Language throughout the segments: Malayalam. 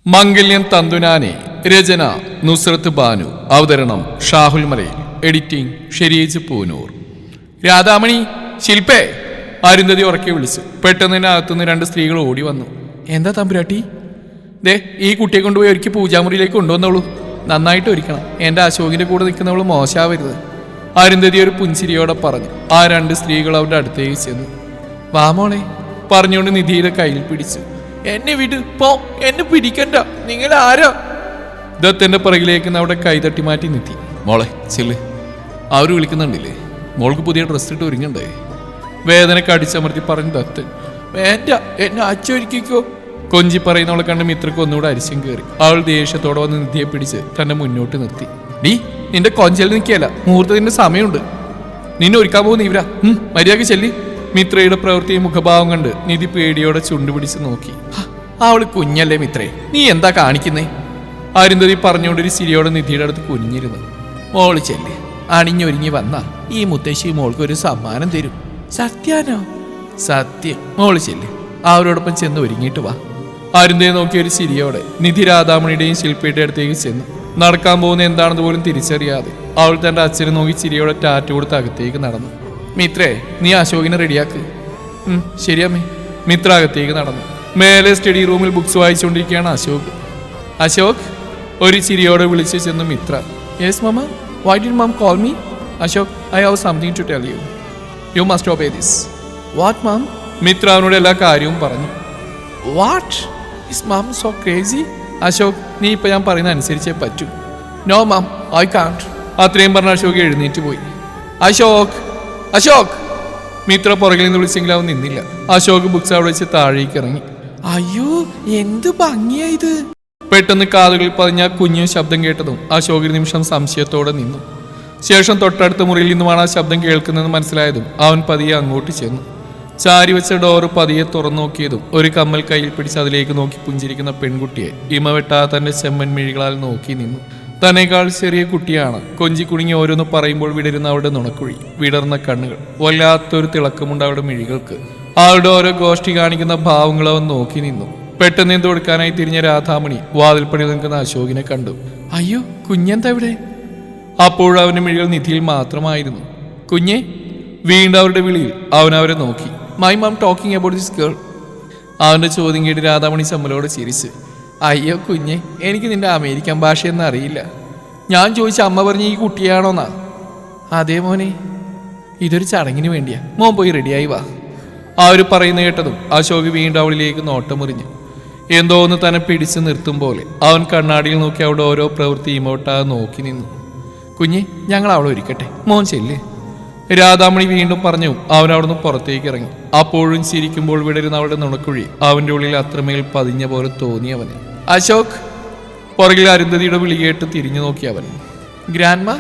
മംഗല്യം തന്തുനാനെ. രചന നുസ്രത്ത് ബാനു. അവതരണം ഷാഹുൽ മലയിൽ. എഡിറ്റിംഗ് ഷെരീജ് പൂനൂർ. രാധാമണി, ശില്പേ, അരുന്ധതി ഉറക്കെ വിളിച്ചു. പെട്ടെന്ന് തന്നെ അകത്തുനിന്ന് രണ്ട് സ്ത്രീകൾ ഓടി വന്നു. എന്താ തമ്പുരാട്ടി? ദേ, ഈ കുട്ടിയെ കൊണ്ടുപോയി ഒരിക്കൽ പൂജാമുറിയിലേക്ക് കൊണ്ടുവന്നോളൂ. നന്നായിട്ട് ഒരുക്കണം. എൻ്റെ അശോകിൻ്റെ കൂടെ നിൽക്കുന്നവൾ മോശമാവരുത്. അരുന്ധതി ഒരു പുഞ്ചിരിയോടെ പറഞ്ഞു. ആ രണ്ട് സ്ത്രീകൾ അവരുടെ അടുത്തേക്ക് ചെന്നു. വാമോളെ പറഞ്ഞുകൊണ്ട് നിധിയുടെ കയ്യിൽ പിടിച്ചു. എന്നെ വിട്, പോ, എന്നെ പിടിക്കണ്ട, നിങ്ങൾ ആരാ? ദത്തന്റെ പിറകിലേക്ക് അവിടെ കൈതട്ടി മാറ്റി നിധി. മോളെ ചെല്ല്, അവർ വിളിക്കുന്നുണ്ടില്ലേ, മോൾക്ക് പുതിയ ഡ്രസ് ഇട്ട് ഒരുങ്ങണ്ടേ? വേദനക്ക് അടിച്ചമർത്തി പറഞ്ഞു ദത്തൻ. വേണ്ട, എന്നെ അച്ചൊരുക്കിക്കോ. കൊഞ്ചി പറയുന്നവളെ കണ്ട് മിത്രക്ക് ഒന്നുകൂടെ അരിശം കയറി. അവൾ ദേഷ്യത്തോടെ വന്ന് നിധിയെ പിടിച്ച് തന്നെ മുന്നോട്ട് നിർത്തി. ഡീ, നിന്റെ കൊഞ്ചൽ നിൽക്കുകയല്ല, മുഹൂർത്തത്തിന്റെ സമയമുണ്ട്. നിന്നെ ഒരുക്കാൻ പോകുന്ന ഇവരാ, മര്യാദ ചെല്ലി. മിത്രയുടെ പ്രവൃത്തിയും മുഖഭാവം കണ്ട് നിധി പേടിയോടെ ചുണ്ടുപിടിച്ച് നോക്കി. അവള് കുഞ്ഞല്ലേ മിത്രേ, നീ എന്താ കാണിക്കുന്നേ? അരുന്ധതി പറഞ്ഞുകൊണ്ടൊരു ചിരിയോടെ നിധിയുടെ അടുത്ത് കുനിഞ്ഞിരുന്നു. മോള് ചെല്ല്, അണിഞ്ഞൊരുങ്ങി വന്നാ ഈ മുത്തശ്ശി മോൾക്ക് ഒരു സമ്മാനം തരും. സത്യാനോ? സത്യം. മോള് ചെല്ല്, അവരോടൊപ്പം ചെന്ന് ഒരുങ്ങിയിട്ട് വാ. അരുന്ധയെ നോക്കിയ ഒരു ചിരിയോടെ നിധി രാധാമണിയുടെയും ശില്പയുടെ അടുത്തേക്ക് ചെന്നു. നടക്കാൻ പോകുന്ന എന്താണെന്ന് പോലും തിരിച്ചറിയാതെ അവൾ തന്റെ അച്ഛനെ നോക്കി ചിരിയോടെ ടാറ്റ കൊടുത്ത് അകത്തേക്ക് നടന്നു. മിത്രേ, നീ അശോകിനെ റെഡിയാക്ക്. ശരിയമ്മേ. മിത്ര അകത്തേക്ക് നടന്നു. മേലെ സ്റ്റഡി റൂമിൽ ബുക്സ് വായിച്ചുകൊണ്ടിരിക്കുകയാണ് അശോക്. അശോക്, ഒരു ചിരിയോടെ വിളിച്ചു ചെന്നു Mitra. Yes mamma, why did mum call me? Ashok, I have something to tell you. You must obey this. What ma'am? Mitra അവനോട് എല്ലാ കാര്യവും പറഞ്ഞു. What is ma'am so crazy? Ashok, നീ ഇപ്പൊ ഞാൻ പറയുന്ന അനുസരിച്ചേ പറ്റൂ. No ma'am, I can't. അത്രയും പറഞ്ഞ അശോക് എഴുന്നേറ്റ് പോയി. അശോക്, അശോക്! മിത്ര പുറകിൽ നിന്ന് വിളിച്ചെങ്കിലും അവൻ നിന്നില്ല. അശോക് ബുക്സ് അവിടെ വെച്ച് താഴേക്ക് ഇറങ്ങി. അയ്യോ, എന്ത് ഭംഗിയാ ഇത്! പെട്ടെന്ന് കാതുകളിൽ പതിഞ്ഞ കുഞ്ഞു ശബ്ദം കേട്ടതും അശോക് ഒരു നിമിഷം സംശയത്തോടെ നിന്നു. ശേഷം തൊട്ടടുത്ത മുറിയിൽ നിന്നുമാണ് ആ ശബ്ദം കേൾക്കുന്നതെന്ന് മനസ്സിലായതും അവൻ പതിയെ അങ്ങോട്ട് ചെന്നു. ചാരി വെച്ച ഡോറ് പതിയെ തുറന്നു നോക്കിയതും ഒരു കമ്മൽ കയ്യിൽ പിടിച്ച് അതിലേക്ക് നോക്കി പുഞ്ചിരിക്കുന്ന പെൺകുട്ടിയെ ഇമവെട്ടാ തന്റെ ചെമ്മൻ മിഴികളാൽ നോക്കി നിന്നു. തന്നേക്കാൾ ചെറിയ കുട്ടിയാണ്. കൊഞ്ചി കുണുങ്ങി ഓരോന്ന് പറയുമ്പോൾ വിടരുന്ന അവളുടെ നുണക്കുഴി, വിടർന്ന കണ്ണുകൾ, വല്ലാത്തൊരു തിളക്കമുണ്ട് അവളുടെ മിഴികൾക്ക്. അവളുടെ ഓരോ ഗോഷ്ഠി കാണിക്കുന്ന ഭാവങ്ങൾ അവൻ നോക്കി നിന്നു. പെട്ടെന്ന് എന്ത് കൊടുക്കാനായി തിരിഞ്ഞ രാധാമണി വാതിൽപ്പണി നിൽക്കുന്ന അശോകിനെ കണ്ടു. അയ്യോ, കുഞ്ഞെന്താ ഇവിടെ? അപ്പോഴും അവന്റെ മിഴികൾ നിധിയിൽ മാത്രമായിരുന്നു. കുഞ്ഞെ! വീണ്ടും അവരുടെ വിളിയിൽ അവൻ അവരെ നോക്കി. My ma'am talking about this girl. അവന്റെ ചോദ്യം കേട്ട് രാധാമണി ചമ്മലോട് ചിരിച്ച്. അയ്യോ കുഞ്ഞെ, എനിക്ക് നിന്റെ അമേരിക്കൻ ഭാഷയൊന്നും അറിയില്ല. ഞാൻ ചോദിച്ച അമ്മ പറഞ്ഞ ഈ കുട്ടിയാണോന്നാ? അതേ മോനെ, ഇതൊരു ചടങ്ങിന് വേണ്ടിയാ. മോൻ പോയി റെഡിയായി വാ. അവർ പറയുന്ന കേട്ടതും അശോക് വീണ്ടും അവളിലേക്ക് നോട്ടമുറിഞ്ഞു. എന്തോ ഒന്ന് തന്നെ പിടിച്ചു നിർത്തും പോലെ അവൻ കണ്ണാടിയിൽ നോക്കി അവിടെ ഓരോ പ്രവൃത്തി ഇമോട്ടാതെ നോക്കി നിന്നു. കുഞ്ഞെ, ഞങ്ങൾ അവളെ ഒരുക്കട്ടെ, മോൻ ചെല്ല്. രാധാമണി വീണ്ടും പറഞ്ഞു. അവൻ അവിടുന്ന് പുറത്തേക്ക് ഇറങ്ങി. അപ്പോഴും ചിരിക്കുമ്പോൾ വിടരുന്ന അവളുടെ നുണക്കുഴി അവന്റെ ഉള്ളിൽ അത്രമേൽ പതിഞ്ഞ പോലെ തോന്നി അവന്. അശോക്! പുറകിൽ അരുന്ധതിയുടെ വിളി കേട്ട് തിരിഞ്ഞു നോക്കി അവൻ. ഗ്രാൻഡ്മ,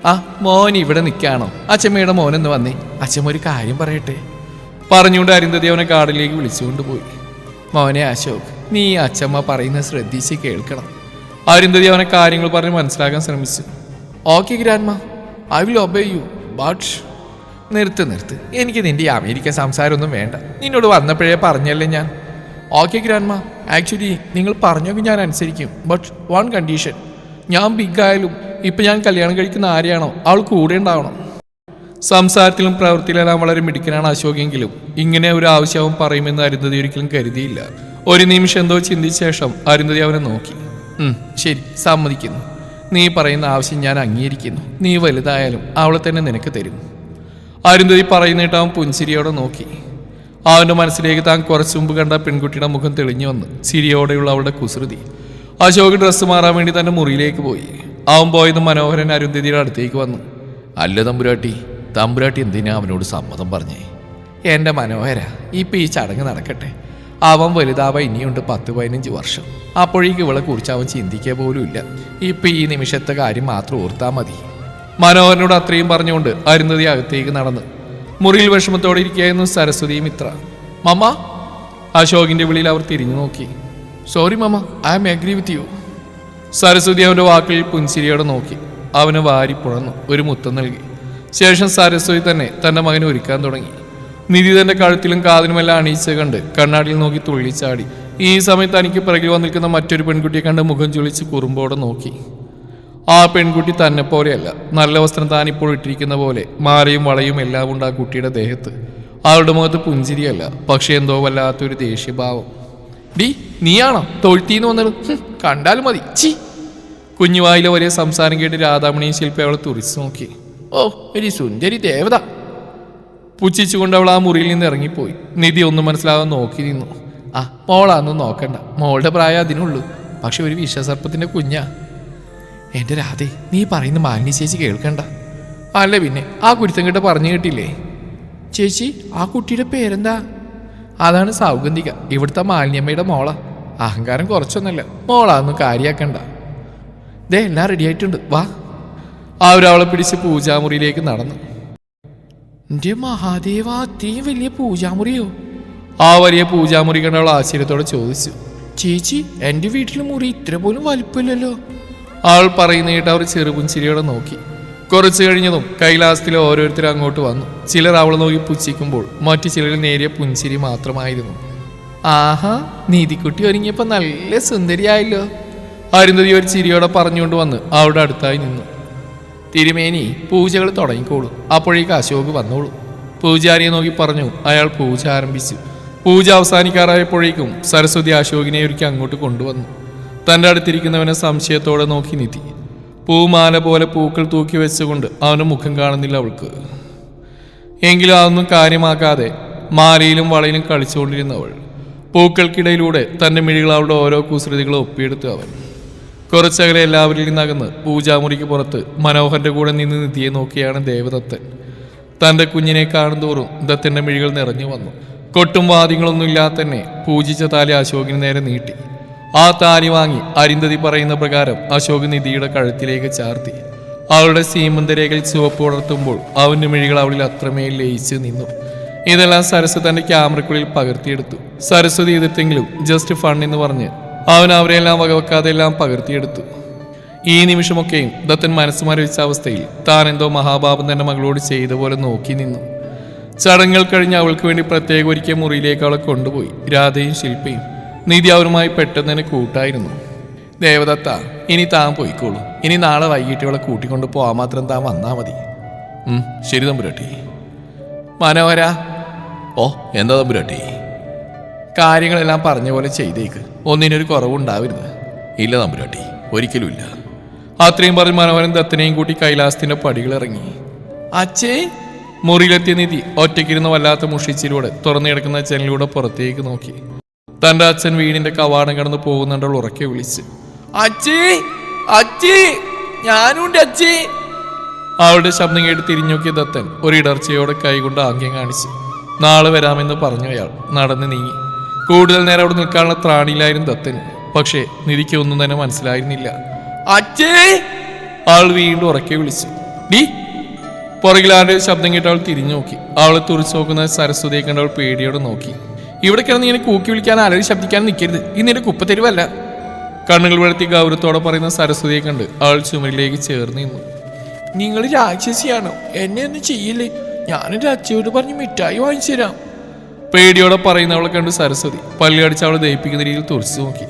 ആ മോൻ ഇവിടെ നിൽക്കാണോ? അച്ഛമ്മയുടെ മോനെന്ന് വന്നേ, അച്ഛമ്മ ഒരു കാര്യം പറയട്ടെ. പറഞ്ഞുകൊണ്ട് അരുന്ധതി അവനെ കാടിലേക്ക് വിളിച്ചുകൊണ്ട് പോയി. മോനെ അശോക്, നീ അച്ഛമ്മ പറയുന്നത് ശ്രദ്ധിച്ച് കേൾക്കണം. അരുന്ധതി അവനെ കാര്യങ്ങൾ പറഞ്ഞ് മനസ്സിലാക്കാൻ ശ്രമിച്ചു. Okay grandma, I will obey you. But നിർത്ത്, എനിക്ക് നിന്റെ അമേരിക്കൻ സംസാരമൊന്നും വേണ്ട. നിന്നോട് വന്നപ്പോഴേ പറഞ്ഞല്ലേ ഞാൻ. ഓക്കെ ഗ്രാൻഡ്മ, ആക്ച്വലി നിങ്ങൾ പറഞ്ഞൊക്കെ ഞാൻ അനുസരിക്കും. ബട്ട് വൺ കണ്ടീഷൻ, ഞാൻ ബിഗ് ആയാലും ഇപ്പം ഞാൻ കല്യാണം കഴിക്കുന്ന ആരെയാണോ അവൾ കൂടെ ഉണ്ടാവണം. സംസാരത്തിലും പ്രവൃത്തിയിലെല്ലാം വളരെ മിടുക്കനാണ് അശോകെങ്കിലും ഇങ്ങനെ ഒരു ആവശ്യവും പറയുമെന്ന് അരുന്ധതി ഒരിക്കലും കരുതിയില്ല. ഒരു നിമിഷം എന്തോ ചിന്തിച്ച ശേഷം അരുന്ധതി അവനെ നോക്കി. ശരി, സമ്മതിക്കുന്നു. നീ പറയുന്ന ആവശ്യം ഞാൻ അംഗീകരിക്കുന്നു. നീ വലുതായാലും അവളെ തന്നെ നിനക്ക് തരും. അരുന്ധതി പറയുന്നിട്ട് അവൻ പുഞ്ചിരിയോടെ നോക്കി. അവൻ്റെ മനസ്സിലേക്ക് താൻ കുറച്ചു മുമ്പ് കണ്ട പെൺകുട്ടിയുടെ മുഖം തെളിഞ്ഞു വന്ന് ചിരിയോടെയുള്ള അവളുടെ കുസൃതി. അശോക് ഡ്രസ്സ് മാറാൻ വേണ്ടി തൻ്റെ മുറിയിലേക്ക് പോയി. അവൻ പോയത് മനോഹരൻ അരുന്ധതിയുടെ അടുത്തേക്ക് വന്നു. അല്ല തമ്പുരാട്ടി എന്തിനാ അവനോട് സമ്മതം പറഞ്ഞേ? എൻ്റെ മനോഹര, ഇപ്പം ഈ ചടങ്ങ് നടക്കട്ടെ. അവൻ വലുതാവാൻ ഇനിയുണ്ട് 10-15 വർഷം. അപ്പോഴേക്ക് ഇവളെ കുറിച്ച് അവൻ ചിന്തിക്കുക പോലും ഇല്ല. ഇപ്പം ഈ നിമിഷത്തെ കാര്യം മാത്രം ഓർത്താൽ മതി. മനോഹരനോട് അത്രയും പറഞ്ഞുകൊണ്ട് അരുന്ധതി അകത്തേക്ക് നടന്നു. മുറിയിൽ വിഷമത്തോടെ ഇരിക്കുകയായിരുന്നു സരസ്വതി മിത്ര. മമ്മ! അശോകിന്റെ വിളിയിൽ അവർ തിരിഞ്ഞു നോക്കി. Sorry mamma, I am agree with you. Saraswati അവന്റെ വാക്കിൽ പുൻസിരിയോടെ നോക്കി. അവന് വാരി പുഴന്നു ഒരു മുത്തം നൽകി. ശേഷം സരസ്വതി തന്നെ തന്റെ മകനെ ഒരുക്കാൻ തുടങ്ങി. നിധി തന്റെ കഴുത്തിലും കാതിലുമെല്ലാം അണിയിച്ച് കണ്ട് കണ്ണാടിയിൽ നോക്കി തുള്ളിച്ചാടി ഈ സമയത്ത് തനിക്ക് പിറകിൽ വന്നിരിക്കുന്ന മറ്റൊരു പെൺകുട്ടിയെ കണ്ട് മുഖം ചുളിച്ച് കുറുമ്പോടെ നോക്കി. ആ പെൺകുട്ടി തന്നെ പോലെയല്ല. നല്ല വസ്ത്രം താനിപ്പോൾ ഇട്ടിരിക്കുന്ന പോലെ മാലയും വളയും എല്ലാം ഉണ്ട് ആ കുട്ടിയുടെ ദേഹത്ത്. അവളുടെ മുഖത്ത് പുഞ്ചിരിയല്ല, പക്ഷെ എന്തോ വല്ലാത്തൊരു ദേഷ്യഭാവം. ഡി നീയാണോ തൊഴുത്തിന്ന് വന്നത്? കണ്ടാലും മതി. ചി. കുഞ്ഞുവായിലെ ഒരേ സംസാരം കേട്ട് രാധാമണിയും ശില്പ അവളെ തുറിച്ചു നോക്കി. ഓ ഒരു സുന്ദരി ദേവത. പുച്ഛിച്ചുകൊണ്ട് അവൾ ആ മുറിയിൽ നിന്ന് ഇറങ്ങിപ്പോയി. നിധി ഒന്നും മനസ്സിലാകാൻ നോക്കി നിന്നു. ആ മോളാന്നും നോക്കണ്ട, മോളുടെ പ്രായം അതിനുള്ളൂ. പക്ഷെ ഒരു വിഷസർപ്പത്തിന്റെ കുഞ്ഞാ. എന്റെ രാധേ, നീ പറയുന്ന മാലിന്യ ചേച്ചി കേൾക്കണ്ട. അല്ല പിന്നെ ആ കുരുത്തം കേട്ട് പറഞ്ഞു കേട്ടില്ലേ? ചേച്ചി ആ കുട്ടിയുടെ പേരെന്താ? അതാണ് സൗഗന്ധിക, ഇവിടുത്തെ മാലിന്യമ്മയുടെ മോളാ. അഹങ്കാരം കുറച്ചൊന്നല്ല, മോളാന്നും കാര്യാക്കണ്ട. ദേ എല്ലാം റെഡി ആയിട്ടുണ്ട്, വാ. അവരവളെ പിടിച്ച് പൂജാമുറിയിലേക്ക് നടന്നു. എന്റെ മഹാദേവ, അത്രയും വലിയ പൂജാമുറിയോ? ആ വലിയ പൂജാമുറി കണ്ട അവൾ ആശ്ചര്യത്തോടെ ചോദിച്ചു. ചേച്ചി എൻ്റെ വീട്ടിലെ മുറി ഇത്ര പോലും വലിപ്പമില്ലല്ലോ. അവൾ പറയുന്ന കേട്ട് അവർ ചെറുപുഞ്ചിരിയോടെ നോക്കി. കുറച്ചു കഴിഞ്ഞതും കൈലാസത്തിലെ ഓരോരുത്തരും അങ്ങോട്ട് വന്നു. ചിലർ അവളെ നോക്കി പുച്ഛിക്കുമ്പോൾ മറ്റു ചിലരിൽ നേരിയ പുഞ്ചിരി മാത്രമായിരുന്നു. ആഹാ, നീതിക്കുട്ടി ഒരുങ്ങിയപ്പോ നല്ല സുന്ദരിയായല്ലോ. അരുന്ധതി ഒരു ചിരിയോടെ പറഞ്ഞുകൊണ്ട് വന്ന് അവളുടെ അടുത്തായി നിന്നു. തിരുമേനി, പൂജകൾ തുടങ്ങിക്കോളൂ, അപ്പോഴേക്ക് അശോക് വന്നോളൂ. പൂജാരിയെ നോക്കി പറഞ്ഞു. അയാൾ പൂജ ആരംഭിച്ചു. പൂജ അവസാനിക്കാറായപ്പോഴേക്കും സരസ്വതി അശോകിനെ ഒരുക്കി അങ്ങോട്ട് കൊണ്ടുവന്നു. തൻ്റെ അടുത്തിരിക്കുന്നവനെ സംശയത്തോടെ നോക്കി നിധി. പൂമാല പോലെ പൂക്കൾ തൂക്കി വെച്ചുകൊണ്ട് അവൻ്റെ മുഖം കാണുന്നില്ല അവൾക്ക്. എങ്കിലും അതൊന്നും കാര്യമാക്കാതെ മാലയിലും വളയിലും കളിച്ചുകൊണ്ടിരുന്നവൾ. പൂക്കൾക്കിടയിലൂടെ തൻ്റെ മിഴികൾ അവളുടെ ഓരോ കുസൃതികളും ഒപ്പിയെടുത്തു അവൻ. കുറച്ചകലെ എല്ലാവരിൽ നിന്നകന്ന് പൂജാമുറിക്ക് പുറത്ത് മനോഹരന്റെ കൂടെ നിന്ന് നിധിയെ നോക്കിയാണ് ദേവദത്തൻ. തൻ്റെ കുഞ്ഞിനെ കാണുന്തോറും ദത്തൻ്റെ മിഴികൾ നിറഞ്ഞു വന്നു. കൊട്ടും വാദ്യങ്ങളൊന്നും ഇല്ലാതെ തന്നെ പൂജിച്ച താലി അശോകിന് നേരെ നീട്ടി. ആ താലി വാങ്ങി അരുന്ധതി പറയുന്ന പ്രകാരം അശോക് നിധിയുടെ കഴുത്തിലേക്ക് ചാർത്തി. അവളുടെ സീമന്തരേഖയിൽ ചുവപ്പ് വളർത്തുമ്പോൾ അവൻ്റെ മിഴികൾ അവളിൽ അത്രമേൽ ലയിച്ച് നിന്നു. ഇതെല്ലാം സരസ്വതി തൻ്റെ ക്യാമറക്കുള്ളിൽ പകർത്തിയെടുത്തു. സരസ്വതി എതിർത്തെങ്കിലും ജസ്റ്റ് ഫൺ എന്ന് പറഞ്ഞ് അവൻ അവരെല്ലാം വകവെക്കാതെ എല്ലാം പകർത്തിയെടുത്തു. ഈ നിമിഷമൊക്കെയും ദത്തൻ മനസ്സ് മരവിച്ച അവസ്ഥയിൽ താൻ എന്തോ മഹാപാപം തന്റെ മകളോട് ചെയ്ത പോലെ നോക്കി നിന്നു. ചടങ്ങുകൾ കഴിഞ്ഞ് അവൾക്ക് വേണ്ടി പ്രത്യേകം ഒരുക്കിയ മുറിയിലേക്ക് അവളെ കൊണ്ടുപോയി. രാധയും ശില്പയും നിധി അവരുമായി പെട്ടെന്ന് തന്നെ കൂട്ടായിരുന്നു. ദേവദത്ത, ഇനി താൻ പോയിക്കോളൂ. ഇനി നാളെ വൈകിട്ട് ഇവളെ കൂട്ടിക്കൊണ്ട് പോവാൻ മാത്രം താൻ വന്നാ മതി. ശരി തമ്പുരാട്ടി. മനോഹര. ഓ എന്താ തമ്പുരാട്ടി? കാര്യങ്ങളെല്ലാം പറഞ്ഞ പോലെ ചെയ്തേക്ക്, ഒന്നിനൊരു കുറവുണ്ടാവരുത്. ഇല്ല തമ്പുരാട്ടി, ഒരിക്കലും ഇല്ല. അത്രയും പറഞ്ഞ് മനോഹരൻ ദത്തനെയും കൂട്ടി കൈലാസത്തിന്റെ പടികളിറങ്ങി. അച്ഛേ. മുറിയിലെത്തിയ നിധി ഒറ്റയ്ക്കിരുന്ന് വല്ലാത്ത മുഷിച്ചിലൂടെ തുറന്നു കിടക്കുന്ന ജനലിലൂടെ പുറത്തേക്ക് നോക്കി. തന്റെ അച്ഛൻ വീടിന്റെ കവാടം കടന്ന് പോകുന്നുണ്ടവൾ ഉറക്കെ വിളിച്ച്. അച്ഛേ, അച്ഛേ, ഞാനുണ്ട് അച്ഛേ. അവളുടെ ശബ്ദം കേട്ട് തിരിഞ്ഞു നോക്കിയ ദത്തൻ ഒരിടർച്ചയോടെ കൈകൊണ്ട് ആംഗ്യം കാണിച്ചു. നാളെ വരാമെന്ന് പറഞ്ഞു അയാൾ നടന്ന് നീങ്ങി. കൂടുതൽ നേരം അവിടെ നിൽക്കാനുള്ള ത്രാണിയിലായിരുന്നു ദത്തന്. പക്ഷേ നിധിക്ക് ഒന്നും തന്നെ മനസ്സിലായിരുന്നില്ല. അച്ഛേ. ആൾ വീണ്ടും ഉറക്കെ വിളിച്ചു. ഡി. പുറകിലാരുടെ ശബ്ദം കേട്ട് അവൾ തിരിഞ്ഞു നോക്കി. അവളെ തുറിച്ചു നോക്കുന്ന സരസ്വതിയെ കണ്ട് അവൾ പേടിയോടെ നോക്കി. ഇവിടെ കിടന്ന് ഇങ്ങനെ കൂക്കി വിളിക്കാൻ ആരും ശബ്ദിക്കാൻ നിൽക്കരുത്, ഇന്നിന്റെ കുപ്പത്തെരുവല്ല. കണ്ണുകൾ വെളുത്തി ഗൗരവത്തോടെ പറയുന്ന സരസ്വതിയെ കണ്ട് അവൾ ചുമരിലേക്ക് ചേർന്ന് നിന്നു. നിങ്ങൾ രാക്ഷസിയാണോ? എന്നെ ഒന്നും ചെയ്യില്ലേ? ഞാനൊരു അച്ഛയോട് പറഞ്ഞ് മിഠായി വാങ്ങിച്ചു തരാം. പേടിയോടെ പറയുന്നവളെ കണ്ട് സരസ്വതി പല്ലി അടിച്ച് അവളെ ദയിപ്പിക്കുന്ന രീതിയിൽ തുറച്ചു നോക്കി.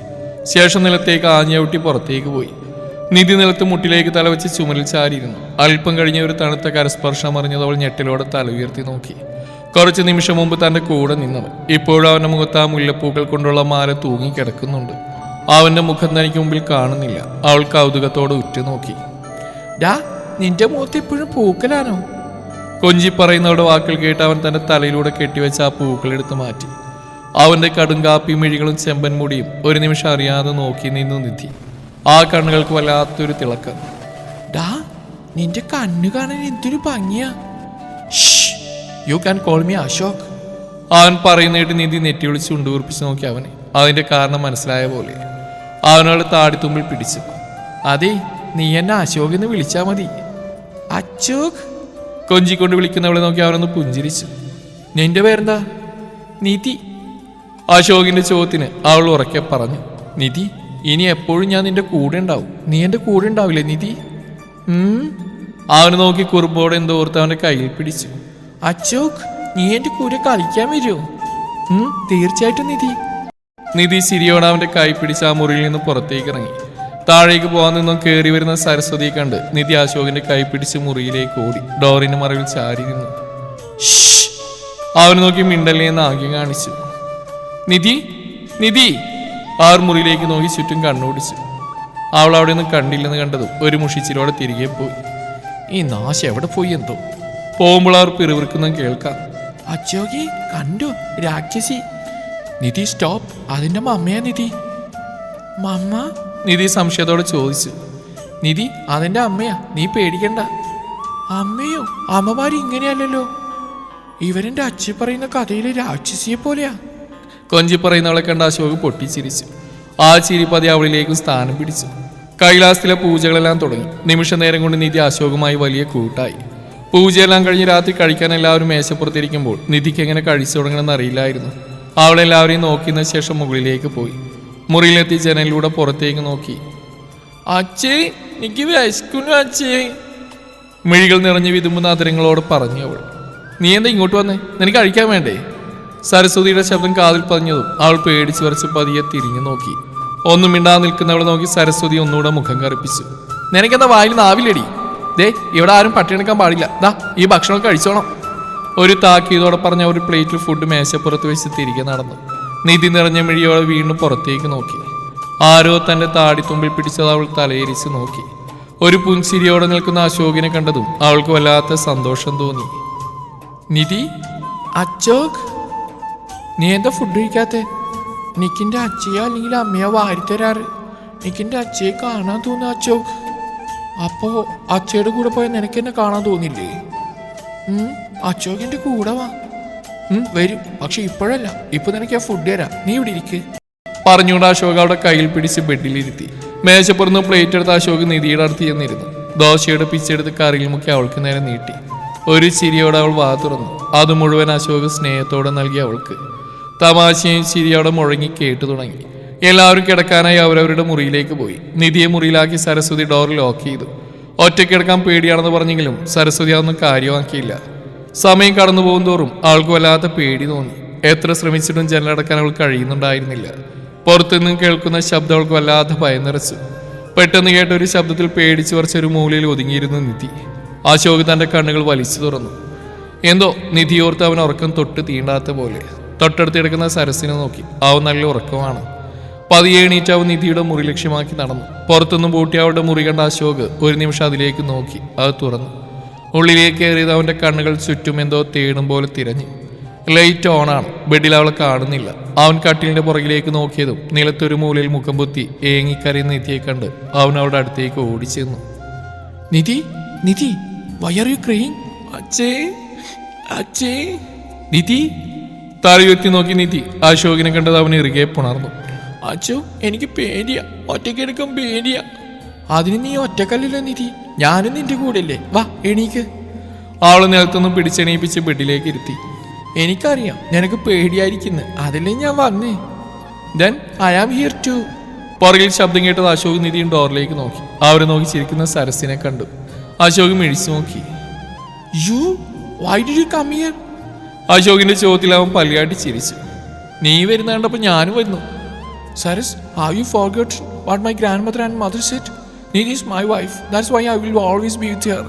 ശേഷം നിലത്തേക്ക് ആഞ്ഞവിട്ടി പുറത്തേക്ക് പോയി. നിധി നിലത്ത് മുട്ടിലേക്ക് തലവെച്ച് ചുമരിൽ ചാരിയിരുന്നു. അല്പം കഴിഞ്ഞ ഒരു തണുത്ത കരസ്പർശം അറിഞ്ഞത് അവൾ ഞെട്ടലോടെ തല ഉയർത്തി നോക്കി. കുറച്ച് നിമിഷം മുമ്പ് തന്റെ കൂടെ നിന്നവൻ ഇപ്പോഴും അവന്റെ മുഖത്ത് ആ മുല്ലപ്പൂക്കൾ കൊണ്ടുള്ള മാല തൂങ്ങിക്കിടക്കുന്നുണ്ട്. അവന്റെ മുഖം തനിക്ക് മുമ്പിൽ കാണുന്നില്ല. അവൾ കൗതുകത്തോടെ ഉറ്റുനോക്കി. ഡാ, നിന്റെ മുഖത്ത് എപ്പോഴും പൂക്കലാണോ? കൊഞ്ചി പറയുന്നവരുടെ വാക്കുകൾ കേട്ട് അവൻ തന്റെ തലയിലൂടെ കെട്ടിവെച്ച് ആ പൂക്കൾ എടുത്ത് മാറ്റി. അവന്റെ കടുങ്കാപ്പി മിഴികളും ചെമ്പൻ മുടിയും ഒരു നിമിഷം അറിയാതെ നോക്കി നിന്നു നിധി. ആ കണ്ണുകൾക്ക് വല്ലാത്തൊരു തിളക്കം. ഡാ, നിന്റെ കണ്ണു കാണാൻ എന്തൊരു ഭംഗിയാ. You can call me Ashok. അവൻ പറയുന്നേട്ട് നിധി നെറ്റി വിളിച്ച് ഉണ്ടുകുറിപ്പിച്ച് നോക്കി അവനെ. അതിന്റെ കാരണം മനസ്സിലായ പോലെ അവനോട് താടിത്തുമ്പിൽ പിടിച്ചു. അതെ, നീ എന്നെ അശോക് എന്ന് വിളിച്ചാ മതി. അശോക്. കൊഞ്ചിക്കൊണ്ട് വിളിക്കുന്നവളെ നോക്കി അവനൊന്ന് പുഞ്ചിരിച്ചു. നിന്റെ പേരെന്താ? നിധി. അശോകിന്റെ ചോദ്യത്തിന് അവൾ ഉറക്കെ പറഞ്ഞു. നിധി, ഇനി എപ്പോഴും ഞാൻ നിന്റെ കൂടെ ഉണ്ടാവും. നീ എന്റെ കൂടെ ഉണ്ടാവില്ലേ നിധി? അവന് നോക്കി കുറുമ്പോടെ എന്തോ ഓർത്ത് അവന്റെ കയ്യിൽ പിടിച്ചു. അശോക്, നീ എന്റെ കൂടെ കളിക്കാൻ വരുമോ? തീർച്ചയായിട്ടും നിധി. നിധി ചിരിയോടെ അവന്റെ കൈ പിടിച്ച് ആ മുറിയിൽ നിന്ന് പുറത്തേക്ക് ഇറങ്ങി. താഴേക്ക് പോകാൻ നിന്നും കയറി വരുന്ന സരസ്വതിയെ കണ്ട് നിധി അശോകിന്റെ കൈ പിടിച്ച് മുറിയിലേക്ക് ഓടി ഡോറിന് മറവിൽ ചാരി നിന്നു. അവന് നോക്കി മിണ്ടല്ലേ എന്ന് ആംഗ്യം കാണിച്ചു. നിധി നിധി ആർ മുറിയിലേക്ക് നോക്കി ചുറ്റും കണ്ണോടിച്ചു. അവൾ അവിടെ നിന്ന് കണ്ടില്ലെന്ന് കണ്ടതും ഒരു മുഷിച്ചിലോടെ തിരികെ പോയി. ഈ നാശം എവിടെ പോയി എന്തോ. പോകുമ്പോൾ അവർ പിറുവിറുക്കുന്ന കേൾക്കാം. അച്ചോകി കണ്ടു രാക്ഷസി. നിധി സ്റ്റോപ്പ്, അതിന്റെ മമ്മയാ നിധി. മമ്മ? നിധി സംശയത്തോടെ ചോദിച്ചു. നിധി അതിന്റെ അമ്മയാ, നീ പേടിക്കണ്ട. അമ്മയോ? അമ്മമാര് ഇങ്ങനെയല്ലല്ലോ. ഇവരെന്റെ അച്ഛൻ പറയുന്ന കഥയിലെ രാക്ഷസിയെ പോലെയാ. കൊഞ്ചി പറയുന്നവളെ കണ്ട അശോക് പൊട്ടിച്ചിരിച്ചു. ആ ചിരിപ്പതി അവളിലേക്കും സ്ഥാനം പിടിച്ചു. കൈലാസത്തിലെ പൂജകളെല്ലാം തുടങ്ങി. നിമിഷ നേരം കൊണ്ട് നിധി അശോകുമായി വലിയ കൂട്ടായി. പൂജയെല്ലാം കഴിഞ്ഞ് രാത്രി കഴിക്കാൻ എല്ലാവരും മേശപ്പുറത്തിരിക്കുമ്പോൾ നിധിക്ക് എങ്ങനെ കഴിച്ചു തുടങ്ങണമെന്ന് അറിയില്ലായിരുന്നു. അവളെല്ലാവരെയും നോക്കിയതിനു ശേഷം മുകളിലേക്ക് പോയി. മുറിയിലെത്തി ജനലിലൂടെ പുറത്തേക്ക് നോക്കി. അച്ഛേ, എനിക്ക് വിശക്കുന്നു അച്ഛേ. മിഴികൾ നിറഞ്ഞു വിതുമ്പുന്ന അതിരങ്ങളോട് പറഞ്ഞു അവൾ. നീ എന്താ ഇങ്ങോട്ട് വന്നേ? നിനക്ക് കഴിക്കാൻ വേണ്ടേ? സരസ്വതിയുടെ ശബ്ദം കാതിൽ പതിഞ്ഞതും അവൾ പേടിച്ചു വരച്ച് പതിയെ തിരിഞ്ഞു നോക്കി. ഒന്നും മിണ്ടാതെ നിൽക്കുന്നവളെ നോക്കി സരസ്വതി ഒന്നുകൂടെ മുഖം കറുപ്പിച്ചു. നിനക്കെന്താ വായിൽ നാവിലടി? ദേ, ഇവിടെ ആരും പട്ടിയെടുക്കാൻ പാടില്ല. ദാ, ഈ ഭക്ഷണം കഴിച്ചോണം. ഒരു താക്കീതോടെ പറഞ്ഞ ഒരു പ്ലേറ്റിൽ ഫുഡ് മേശപ്പുറത്ത് വെച്ച് തിരികെ നടന്നു. നിധി നിറഞ്ഞ മിഴിയോടെ വീണ്ടും പുറത്തേക്ക് നോക്കി. ആരോ തന്റെ താടിത്തുമ്പിൽ പിടിച്ചത് അവൾ തലയിരിച്ച് നോക്കി. ഒരു പുൻസിരിയോടെ നിൽക്കുന്ന അശോകിനെ കണ്ടതും അവൾക്ക് വല്ലാത്ത സന്തോഷം തോന്നി. നിധി, അശോക്, നീ എന്താ ഫുഡ് കഴിക്കാത്തെ? നിക്കിന്റെ അച്ഛയോ അല്ലെങ്കിൽ അമ്മയോ വാരിത്തരാറ്. നിക്കിന്റെ അച്ഛയെ കാണാൻ തോന്നുന്നു അശോക്. അപ്പോ അച്ഛയുടെ കൂടെ പോയാൽ നിനക്ക് എന്നെ കാണാൻ തോന്നില്ലേ? അശോകിന്റെ കൂടെ വാ. വരും, പക്ഷെ ഇപ്പോഴല്ല. ഇപ്പൊ നിനക്ക് ആ ഫുഡ് തരാം, നീ ഇവിടെ ഇരിക്ക്. പറഞ്ഞുകൊണ്ട് അശോക് അവിടെ കയ്യിൽ പിടിച്ച് ബെഡിലിരുത്തി. മേശപ്പുറന്ന് പ്ലേറ്റ് എടുത്ത് അശോക് നിധിയുടെ അടുത്ത് ചെന്നിരുന്നു. ദോശയുടെ പിച്ചെടുത്ത് കറിയിൽ മുക്കി അവൾക്ക് നേരെ നീട്ടി. ഒരു ചിരിയോടെ അവൾ വാ തുറന്നു. അത് മുഴുവൻ അശോക് സ്നേഹത്തോടെ നൽകി അവൾക്ക്. തമാശയും ചിരിയോടെ മുഴങ്ങി കേട്ടു തുടങ്ങി. എല്ലാവരും കിടക്കാനായി അവരവരുടെ മുറിയിലേക്ക് പോയി. നിധിയെ മുറിയിലാക്കി സരസ്വതി ഡോർ ലോക്ക് ചെയ്തു. ഒറ്റയ്ക്ക് കിടക്കാൻ പേടിയാണെന്ന് പറഞ്ഞെങ്കിലും സരസ്വതി അതൊന്നും കാര്യമാക്കിയില്ല. സമയം കടന്നു പോകും തോറും അവൾക്ക് വല്ലാത്ത പേടി തോന്നി. എത്ര ശ്രമിച്ചിട്ടും ജനലടക്കാൻ അവൾ കഴിയുന്നുണ്ടായിരുന്നില്ല. പുറത്തുനിന്നും കേൾക്കുന്ന ശബ്ദം അവൾക്ക് വല്ലാത്ത ഭയം നിറച്ചു. പെട്ടെന്ന് കേട്ട ഒരു ശബ്ദത്തിൽ പേടിച്ചു കുറച്ചൊരു മൂലയിൽ ഒതുങ്ങിയിരുന്നു നിധി. അശോക് തന്റെ കണ്ണുകൾ വലിച്ചു തുറന്നു. എന്തോ നിധിയോർത്ത് അവൻ ഉറക്കം തൊട്ട് തീണ്ടാത്ത പോലെ. തൊട്ടടുത്ത് കിടക്കുന്ന സരസിനെ നോക്കി. അവൻ നല്ല ഉറക്കമാണ്. പതിയെ എണീറ്റ് അവൻ നിധിയുടെ മുറി ലക്ഷ്യമാക്കി നടന്നു. പുറത്തുനിന്നും പൂട്ടി അവളുടെ മുറി കണ്ട അശോക് ഒരു നിമിഷം അതിലേക്ക് നോക്കി. അത് തുറന്നു. ഉള്ളിലേക്ക് കയറിയത് അവന്റെ കണ്ണുകൾ ചുറ്റും എന്തോ തേടും പോലെ തിരഞ്ഞു. ലൈറ്റ് ഓണാണ്. ബെഡിൽ അവളെ കാണുന്നില്ല. അവൻ കട്ടിലിന്റെ പുറകിലേക്ക് നോക്കിയതും നിലത്തൊരു മൂലയിൽ മുഖം പൊത്തി ഏങ്ങിക്കരയുന്ന നിധിയെ കണ്ട് അവൻ അവളുടെ അടുത്തേക്ക് ഓടിച്ചെന്നു. നിധി, നിധി, വൈ ആർ യു ക്രൈയിങ്? അച്ഛേ, അച്ഛേ. നിധി തലയുയർത്തി നോക്കി നിധി അശോകിനെ കണ്ടത് അവൻ ഇറുകെ പുണർന്നു. അച്ഛോ, എനിക്ക് പേടിയാ, ഒറ്റയ്ക്കെടുക്കാൻ പേടിയാ. അതിന് നീ ഒറ്റക്കല്ലല്ലോ നിധി, ഞാനും നിന്റെ കൂടെയല്ലേ. വാ എണീക്ക്. അവളെ നിലത്തൊന്നും പിടിച്ചെണീപ്പിച്ച് ബെഡിലേക്ക് ഇരുത്തി. എനിക്കറിയാം നിനക്ക് പേടിയായിരിക്കുന്നു, അതല്ലേ ഞാൻ വന്നേ. Then I am here too. പുറകിൽ ശബ്ദം കേട്ടത് അശോക് നിധിയും ഡോറിലേക്ക് നോക്കി. അവരെ നോക്കി ചിരിക്കുന്ന സരസിനെ കണ്ടു. അശോക് മിഴിച്ചു നോക്കി. You why did you come here? അശോകിന്റെ ചോദ്യത്തിൽ അവൻ പല്ലിയാട്ടി ചിരിച്ചു. നീ വരുന്ന കണ്ടപ്പോൾ ഞാനും വരുന്നു. Saras, have you forgotten what my grandmother and mother said? Nidhi is my wife. That's why I will always be with her.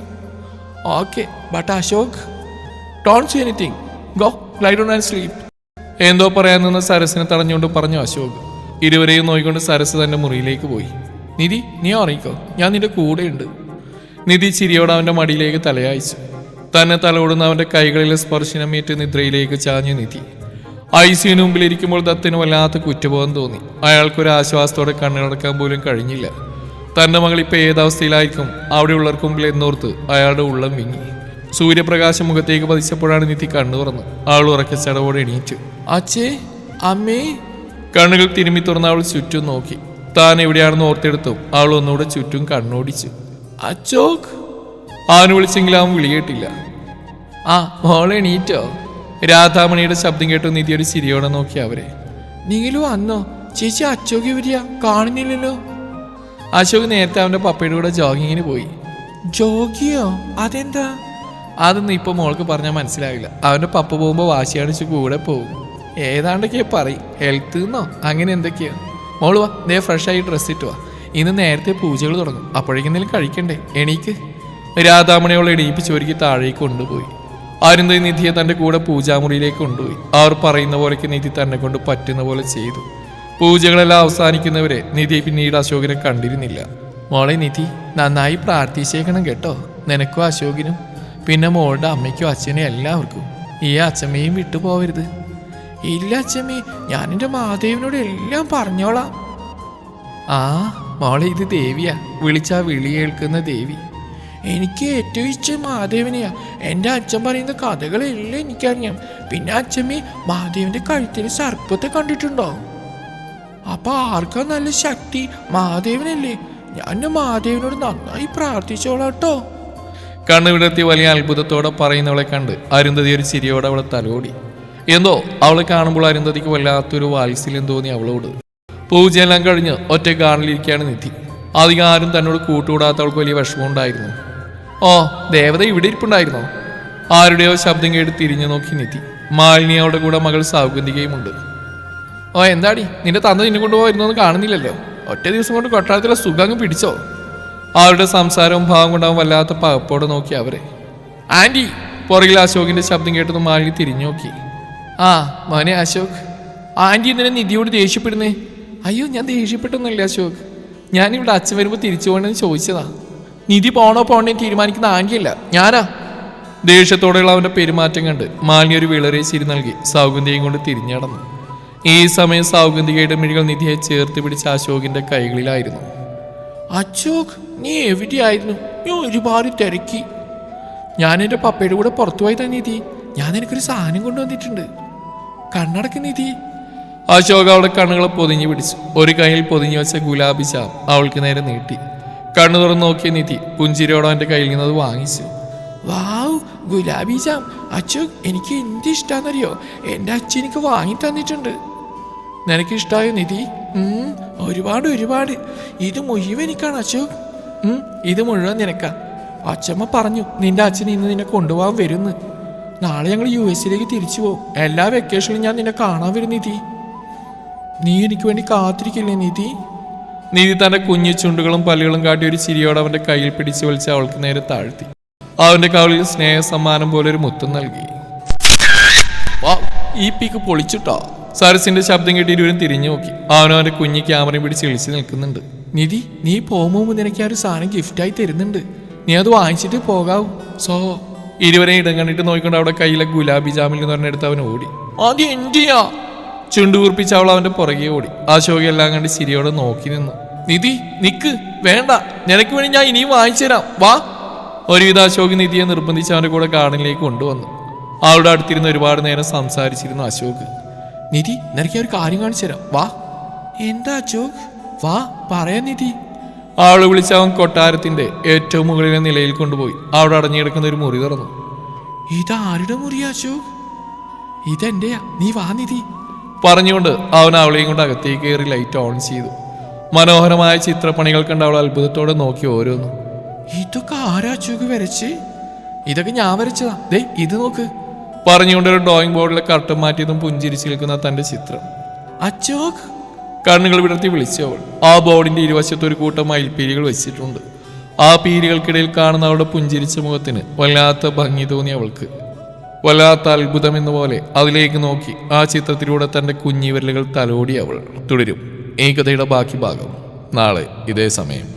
Okay, but Ashok, don't say anything. Go, lie down and sleep. എന്തോ പറയാൻ നിന്ന് സരസിനെ തടഞ്ഞുകൊണ്ട് പറഞ്ഞു അശോക്. ഇരുവരെയും നോക്കിക്കൊണ്ട് സരസ് തന്റെ മുറിയിലേക്ക് പോയി. നിധി, നീ ഉറങ്ങിക്കോ, ഞാൻ നിന്റെ കൂടെയുണ്ട്. നിധി ചിരിയോടെ അവന്റെ മടിയിലേക്ക് തലയായിച്ചു. തന്നെ തലോടുന്ന അവന്റെ കൈകളിലെ സ്പർശനമേറ്റ് നിദ്രയിലേക്ക് ചാഞ്ഞു നിധി. ഐസിയുന് മുമ്പിലിരിക്കുമ്പോൾ ദത്തിന് വല്ലാത്ത കുറ്റബോധം തോന്നി. അയാൾക്കൊരു ആശ്വാസത്തോടെ കണ്ണുകടക്കാൻ പോലും കഴിഞ്ഞില്ല. തന്റെ മകൾ ഇപ്പൊ ഏതവസ്ഥയിലായിരിക്കും അവിടെയുള്ളവർക്ക് മുമ്പിൽ എന്നോർത്ത് അയാളുടെ ഉള്ളം വിങ്ങി. സൂര്യപ്രകാശം മുഖത്തേക്ക് പതിച്ചപ്പോഴാണ് നിധി കണ്ണു തുറന്ന്. അവൾ ഉറക്കെ ചടവോടെ എണീറ്റു. അച്ഛേ, അമ്മേ. കണ്ണുകൾ തിരുമ്മി തുറന്ന് അവൾ ചുറ്റും നോക്കി. താൻ എവിടെയാണെന്ന് ഓർത്തെടുത്തും അവൾ ഒന്നുകൂടെ ചുറ്റും കണ്ണോടിച്ചു. അച്ചോക് അവന് വിളിച്ചെങ്കിൽ അവൻ വിളിയേട്ടില്ല. ആ മോളെ എണീറ്റോ? രാധാമണിയുടെ ശബ്ദം കേട്ടു നിധി ഒരു ചിരിയോടെ നോക്കി അവരെ. നീലു വന്നോ? ചേച്ചി അച്ചോക് എവിടെയാ? കാണുന്നില്ലല്ലോ. അശോക് നേരത്തെ അവന്റെ പപ്പയുടെ കൂടെ ജോഗിങ്ങിന് പോയി. ജോഗിയോ? അതെന്താ? അതൊന്നും ഇപ്പൊ മോൾക്ക് പറഞ്ഞാൽ മനസ്സിലാവില്ല. അവന്റെ പപ്പ പോകുമ്പോ വാശി കാണിച്ച് കൂടെ പോകും. ഏതാണ്ടൊക്കെയാ പറയും, ഹെൽത്ത് എന്നോ അങ്ങനെ എന്തൊക്കെയോ. മോള് വാ, നേ ഫ്രഷായി ഡ്രസ്സ് ഇട്ട് വാ. ഇന്ന് നേരത്തെ പൂജകൾ തുടങ്ങും, അപ്പോഴേക്കെന്തെങ്കിലും കഴിക്കണ്ടേ? എണീക്ക്. രാധാമണിയോളെ എണീപ്പിച്ച് ഒരുക്കി താഴേക്ക് കൊണ്ടുപോയി. അരുന്ധതി നിധിയെ തൻ്റെ കൂടെ പൂജാമുറിയിലേക്ക് കൊണ്ടുപോയി. അവർ പറയുന്ന പോലെക്ക് നിധി തന്നെ കൊണ്ട് പറ്റുന്ന പോലെ ചെയ്തു. പൂജകളെല്ലാം അവസാനിക്കുന്നവരെ നിധി പിന്നീട് അശോകനെ കണ്ടിരുന്നില്ല. മോളെ നിധി, നന്നായി പ്രാർത്ഥിച്ചേക്കണം കേട്ടോ, നിനക്കും അശോകിനും, പിന്നെ മോളുടെ അമ്മയ്ക്കും അച്ഛനും എല്ലാവർക്കും. ഈ അച്ഛമ്മയും വിട്ടുപോകരുത്. ഇല്ല അച്ഛമ്മേ, ഞാൻ എൻ്റെ മാധേവിനോട് എല്ലാം പറഞ്ഞോളാം. ആ മോളെ, ഇത് ദേവിയാ, വിളിച്ചാ വിളി കേൾക്കുന്ന ദേവി. എനിക്ക് ഏറ്റവും ഇഷ്ടം മാധേവനെയാ. എൻ്റെ അച്ഛൻ പറയുന്ന കഥകളെല്ലാം എനിക്കറിയാം. പിന്നെ അച്ഛമ്മേ, മാധേവിൻ്റെ കഴുത്തിൽ സർപ്പത്തെ കണ്ടിട്ടുണ്ടോ? അപ്പൊ ആർക്കാ നല്ല ശക്തി? മാധേവനല്ലേ? ഞാൻ മാധേവനോട് നന്നായി പ്രാർത്ഥിച്ചോളാട്ടോ. കണ്ണു വിടർത്തി വലിയ അത്ഭുതത്തോടെ പറയുന്നവളെ കണ്ട് അരുന്ധതി ഒരു ചിരിയോടെ അവളെ തലോടി. എന്തോ അവളെ കാണുമ്പോൾ അരുന്ധതിക്ക് വല്ലാത്തൊരു വാത്സല്യം തോന്നി അവളോട്. പൂജയെല്ലാം കഴിഞ്ഞ് ഒറ്റ ഗാർഡനിലിരിക്കുകയാണ് നിധി. അധികം ആരും തന്നോട് കൂട്ടുകൂടാത്തവൾക്ക് വലിയ വിഷമമുണ്ടായിരുന്നു. ഓ, ദേവത ഇവിടെ ഇരിപ്പുണ്ടായിരുന്നോ? ആരുടെയോ ശബ്ദം കേട്ട് തിരിഞ്ഞു നോക്കി നിധി. മാലിനി അവളുടെ കൂടെ മകൾ സൗഗന്ധികയുമുണ്ട്. ഓ, എന്താടി, നിന്റെ തന്ന നിന്നെ കൊണ്ടുപോയിരുന്നൊന്നും കാണുന്നില്ലല്ലോ. ഒറ്റ ദിവസം കൊണ്ട് കൊട്ടാരത്തിലെ സുഖം പിടിച്ചോ? അവരുടെ സംസാരവും ഭാവം കൊണ്ടാവും വല്ലാത്ത പകപ്പോടെ നോക്കി അവരെ. ആൻറ്റി, പുറകിൽ അശോകിന്റെ ശബ്ദം കേട്ടതും മാലിനി തിരിഞ്ഞു നോക്കി. ആ മോനെ അശോക്, ആൻറ്റി എന്തിനാ നിധിയോട് ദേഷ്യപ്പെടുന്നേ? അയ്യോ, ഞാൻ ദേഷ്യപ്പെട്ടൊന്നുമില്ല അശോക്. ഞാനിവിടെ അച്ഛൻ വരുമ്പോൾ തിരിച്ചു പോകണമെന്ന് ചോദിച്ചതാ. നിധി പോണോ പോണേ തീരുമാനിക്കുന്ന ആൻറ്റിയല്ല, ഞാനാ. ദേഷ്യത്തോടെയുള്ള അവന്റെ പെരുമാറ്റം കണ്ട് മാലിനി ഒരു വിളരെ ചിരി നൽകി സൗഗന്ധികയും കൊണ്ട് തിരിഞ്ഞടന്നു. ഈ സമയം സൗഗന്ധികയുടെ മിഴികൾ നിധിയെ ചേർത്ത് പിടിച്ച അശോകിന്റെ കൈകളിലായിരുന്നു. അശോക്, നീ എവിടെയായിരുന്നു? നീ ഒരുപാട് തിരക്കി. ഞാൻ എൻ്റെ പപ്പയുടെ കൂടെ പുറത്തു പോയതാ നിധി. ഞാൻ എനിക്കൊരു സാധനം കൊണ്ടുവന്നിട്ടുണ്ട്. കണ്ണടക്ക് നിധി. അശോക് അവളുടെ കണ്ണുകളെ പൊതിഞ്ഞു പിടിച്ചു. ഒരു കയ്യിൽ പൊതിഞ്ഞു വെച്ച ഗുലാബി ചാം അവൾക്ക് നേരെ നീട്ടി. കണ്ണു തുറന്ന് നോക്കിയ നിധി പുഞ്ചിരിയോടെ അവൻ്റെ കയ്യിൽ നിന്നത് വാങ്ങിച്ചു. വാവ്, ഗുലാബി ചാം. അശോക്, എനിക്ക് എന്ത് ഇഷ്ടാന്നറിയോ? എൻ്റെ അച്ഛൻ എനിക്ക് വാങ്ങി തന്നിട്ടുണ്ട്. നിനക്ക് ഇഷ്ടമായോ നിധി? ഒരുപാട് ഒരുപാട്. ഇത് മുഴുവൻ എനിക്കാണ് അശോക്. ഇത് മുഴുവൻ നിനക്കാ. അച്ഛമ്മ പറഞ്ഞു നിന്റെ അച്ഛൻ ഇന്ന് നിന്നെ കൊണ്ടുപോകാൻ വരുന്നു. നാളെ ഞങ്ങൾ US തിരിച്ചു പോകും. എല്ലാ വെക്കേഷനിലും ഞാൻ നിന്നെ കാണാൻ വരും നിധി. നീ എനിക്ക് വേണ്ടി കാത്തിരിക്കില്ലേ നിധി? നിധി തന്റെ കുഞ്ഞു ചുണ്ടുകളും പല്ലുകളും കാട്ടി ഒരു ചിരിയോടെ അവന്റെ കയ്യിൽ പിടിച്ചു വലിച്ച് അവൾക്ക് നേരെ താഴ്ത്തി. അവന്റെ കവളിൽ സ്നേഹ സമ്മാനം പോലെ ഒരു മുത്തം നൽകി. ഈ പീക്ക് പൊളിച്ചിട്ടോ. സരസിന്റെ ശബ്ദം കേട്ട് ഇരുവരും തിരിഞ്ഞു നോക്കി. അവനവന്റെ കുഞ്ഞി ക്യാമറയും പിടിച്ച് ഇളിച്ച് നിൽക്കുന്നുണ്ട്. നിധി, നീ പോകുമ്പോൾ നിനക്ക് ആ ഒരു സാധനം ഗിഫ്റ്റായി തരുന്നുണ്ട്. നീ അത് വാങ്ങിച്ചിട്ട് പോകാവൂ. സോ ഇരുവരെ ഇടം കണ്ടിട്ട് നോക്കിക്കൊണ്ട് അവിടെ കയ്യിലെ ഗുലാബി ജാമിൽ എന്ന് പറഞ്ഞെടുത്ത് അവൻ ഓടി. അത് എന്റെയാ. ചുണ്ടുകൂർപ്പിച്ച് അവൾ അവന്റെ പുറകെ ഓടി. അശോക് എല്ലാം കണ്ട് ചിരിയോടെ നോക്കി നിന്നു. നിധി, നിക്ക്, വേണ്ട, നിനക്ക് വേണ്ടി ഞാൻ ഇനിയും വാങ്ങിച്ചു തരാം, വാ. ഒരുവിധ അശോക് നിധിയെ നിർബന്ധിച്ച് അവന്റെ കൂടെ ഗാർഡനിലേക്ക് കൊണ്ടുവന്നു. അവളുടെ അടുത്തിരുന്ന് ഒരുപാട് നേരം സംസാരിച്ചിരുന്നു അശോക്. നിധി, നിനക്ക് ഒരു കാര്യം കാണിച്ചു തരാം, വാ. എന്താ അശോക്? വാ, പറയാ നിധി. അവളെ വിളിച്ച് അവൻ കൊട്ടാരത്തിന്റെ ഏറ്റവും മുകളിലെ നിലയിൽ കൊണ്ടുപോയി അവിടെ അടഞ്ഞുകിടക്കുന്ന ഒരു മുറി തുറന്നു. ഇതാരുടെ മുറിയാ അശോക്? ഇതെന്റെയാ, നീ വാ നിധി പറഞ്ഞുകൊണ്ട് അവൻ അവളെയും കൊണ്ട് അകത്തേക്ക് കയറി ലൈറ്റ് ഓൺ ചെയ്തു. മനോഹരമായ ചിത്രപ്പണികൾ കണ്ട് അവൾ അത്ഭുതത്തോടെ നോക്കി ഓരോന്നും. ഇതൊക്കെ ആരാ അശോക് വരച്ച്? ഇതൊക്കെ ഞാൻ വരച്ചതാ, ദേ ഇത് നോക്ക് പറഞ്ഞുകൊണ്ട് ഒരു ഡ്രോയിങ് ബോർഡിലെ കർട്ടൻ മാറ്റിയതും പുഞ്ചിരിച്ചു നിൽക്കുന്ന തന്റെ ചിത്രം. അശോക്, കണ്ണുകൾ വിടർത്തി വിളിച്ചവൾ. ആ ബോർഡിന്റെ ഇരുവശത്ത് ഒരു കൂട്ടം മയിൽപ്പീലികൾ വെച്ചിട്ടുണ്ട്. ആ പീലികൾക്കിടയിൽ കാണുന്ന അവളുടെ പുഞ്ചിരിച്ച മുഖത്തിന് വല്ലാത്ത ഭംഗി തോന്നി അവൾക്ക്. വല്ലാത്ത അത്ഭുതം എന്ന പോലെ അതിലേക്ക് നോക്കി ആ ചിത്രത്തിലൂടെ തന്റെ കുഞ്ഞിവിരലുകൾ തലോടി അവൾ. തുടരും ഈ കഥയുടെ ബാക്കി ഭാഗം നാളെ ഇതേ സമയം.